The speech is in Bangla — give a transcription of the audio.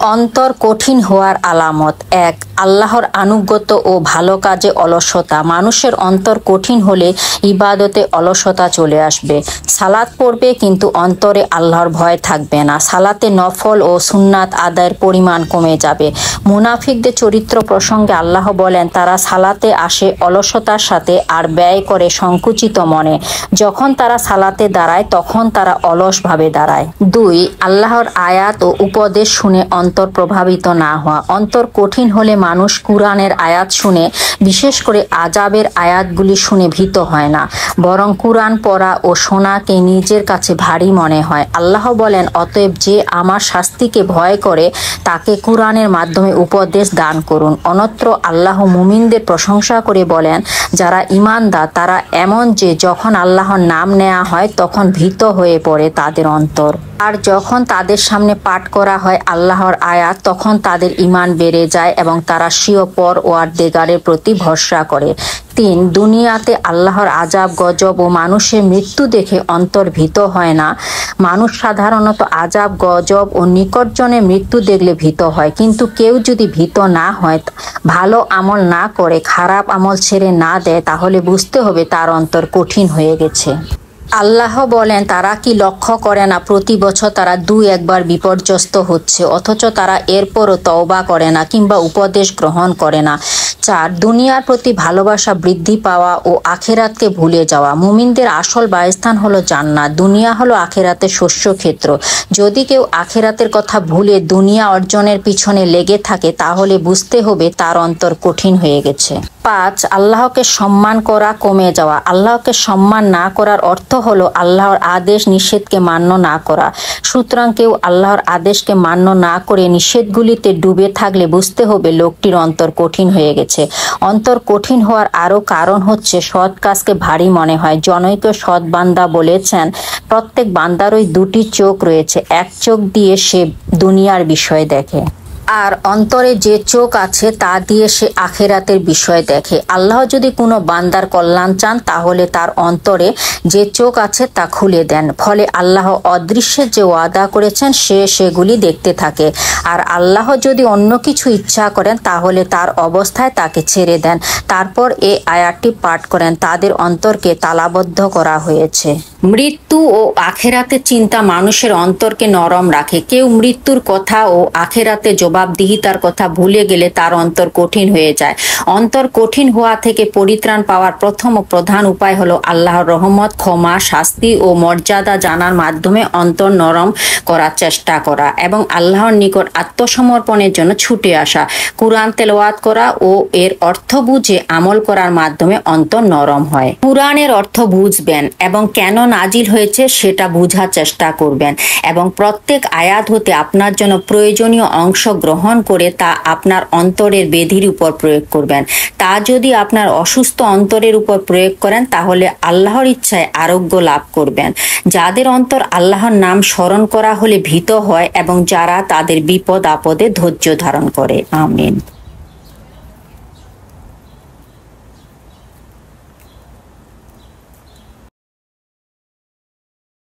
অন্তর কঠিন হওয়ার আলামত। এক, আল্লাহর আনুগত্য ও ভালো কাজে অলসতা। মানুষের অন্তর কঠিন হলে ইবাদতে অলসতা চলে আসবে। সালাত পড়বে কিন্তু অন্তরে আল্লাহর ভয় থাকবে না। সালাতে নফল ও সুন্নাত আদায়ের পরিমাণ কমে যাবে। মুনাফিকদের চরিত্র প্রসঙ্গে আল্লাহ বলেন, তারা সালাতে আসে অলসতার সাথে আর ব্যয় করে সংকুচিত মনে। যখন তারা সালাতে দাঁড়ায় তখন তারা অলসভাবে দাঁড়ায়। দুই, আল্লাহর আয়াত ও উপদেশ শুনে অন্তর প্রভাবিত না হওয়া। অন্তর কঠিন হলে মানুষ কুরআনের আয়াত শুনে, বিশেষ করে আযাবের আয়াতগুলি শুনে ভীত হয় না, বরং কুরআন পড়া ও শোনাকে নিজের কাছে ভারী মনে হয়। আল্লাহ বলেন, অতএব যে আমার শাস্তিকে ভয় করে তাকে কুরআনের মাধ্যমে উপদেশ দান করুন। অন্যত্র আল্লাহ মুমিনদের প্রশংসা করে বলেন, যারা ঈমানদার তারা এমন যে যখন আল্লাহর নাম নেওয়া হয় তখন ভীত হয়ে পড়ে তাদের অন্তর। আর যখন তাদের সামনে পাঠ করা হয় আল্লাহর আয়াত তখন তাদের ঈমান বেড়ে যায় এবং তারা স্বীয় পরওয়ারদিগারের প্রতি ভরসা করে। তিন, দুনিয়াতে আল্লাহর আযাব গজব ও মানুষের মৃত্যু দেখে অন্তর ভীত হয় না। মানুষ সাধারণত আযাব গজব ও নিকটজনের মৃত্যু দেখলে ভীত হয়, কিন্তু কেউ যদি ভীত না হয়, ভালো আমল না করে, খারাপ আমল ছেড়ে না দেয়, তাহলে বুঝতে হবে তার অন্তর কঠিন হয়ে গেছে। আল্লাহ বলেন, তারা কি লক্ষ্য করে না প্রতি বছর তারা 2-1 বার বিপর্যস্ত হচ্ছে, অথচ তারা এরপরও তওবা করে না কিংবা উপদেশ গ্রহণ করে না। 4, দুনিয়ার প্রতি ভালোবাসা বৃদ্ধি পাওয়া ও আখিরাতকে ভুলে যাওয়া। মুমিনদের আসল বাসস্থান হলো জান্নাত, দুনিয়া হলো আখিরাতের শস্যক্ষেত্র। যদি কেউ আখিরাতের কথা ভুলে দুনিয়া অর্জনের পিছনে লেগে থাকে তাহলে বুঝতে হবে তার অন্তর কঠিন হয়ে গেছে। 5, আল্লাহকে সম্মান করা কমে যাওয়া। আল্লাহকে সম্মান না করার অর্থ হলো আল্লাহর আদেশ নিষেধকে মান্য না করা। সুতরাং কেউ আল্লাহর আদেশকে মান্য না করে নিষেধগুলিতে ডুবে থাকলে বুঝতে হবে লোকটির অন্তর কঠিন হয়ে গেছে। অন্তর কঠিন হওয়ার আরও কারণ হচ্ছে সৎ কাজকে ভারী মনে হয়। জনৈক সৎ বান্দা বলেছেন, প্রত্যেক বান্দারই 2টি চোখ রয়েছে, এক চোখ দিয়ে সে দুনিয়ার বিষয় দেখে, আর অন্তরে যে চোখ আছে তা দিয়ে সে আখিরাতের বিষয় দেখে। আল্লাহ যদি কোনো বান্দার কল্যাণ চান তাহলে তার অন্তরে যে চোখ আছে তা খুলে দেন, ফলে আল্লাহ অদৃশ্যে যে ওয়াদা করেছেন সে সেগুলি দেখতে থাকে। আর আল্লাহ যদি অন্য কিছু ইচ্ছা করেন তাহলে তার অবস্থায় তাকে ছেড়ে দেন। তারপর এই আয়াতটি পাঠ করেন, তাদের অন্তরকে তালাবদ্ধ করা হয়েছে। মৃত্যু ও আখিরাতের চিন্তা মানুষের অন্তরকে নরম রাখে। কেউ মৃত্যুর কথা ও আখিরাতে জবাবদিহিতার কথা ভুলে গেলে তার অন্তর কঠিন হয়ে যায়। অন্তর কঠিন হওয়া থেকে পরিত্রাণ পাওয়ার প্রথম ও প্রধান উপায় হলো আল্লাহর রহমত, ক্ষমা, শাস্তি ও মর্যাদা জানার মাধ্যমে অন্তর নরম করার চেষ্টা করা এবং আল্লাহর নিকট আত্মসমর্পণের জন্য ছুটে আসা। কুরআন তেলাওয়াত করা ও এর অর্থ বুঝে আমল করার মাধ্যমে অন্তর নরম হয়। কুরআনের অর্থ বুঝবেন এবং কেন নাজিল হয়েছে সেটা বোঝার চেষ্টা করবেন এবং প্রত্যেক আয়াত হতে আপনার জন্য প্রয়োজনীয় অংশ গ্রহণ করে তা আপনার অন্তরের বেধির উপর প্রয়োগ করবেন। তা যদি আপনার অসুস্থ অন্তরের উপর প্রয়োগ করেন তাহলে আল্লাহর ইচ্ছায় আরোগ্য লাভ করবেন। যাদের অন্তর আল্লাহর নাম স্মরণ করা হলে ভীত হয় এবং যারা তাদের বিপদ আপদে ধৈর্য ধারণ করে। আমিন।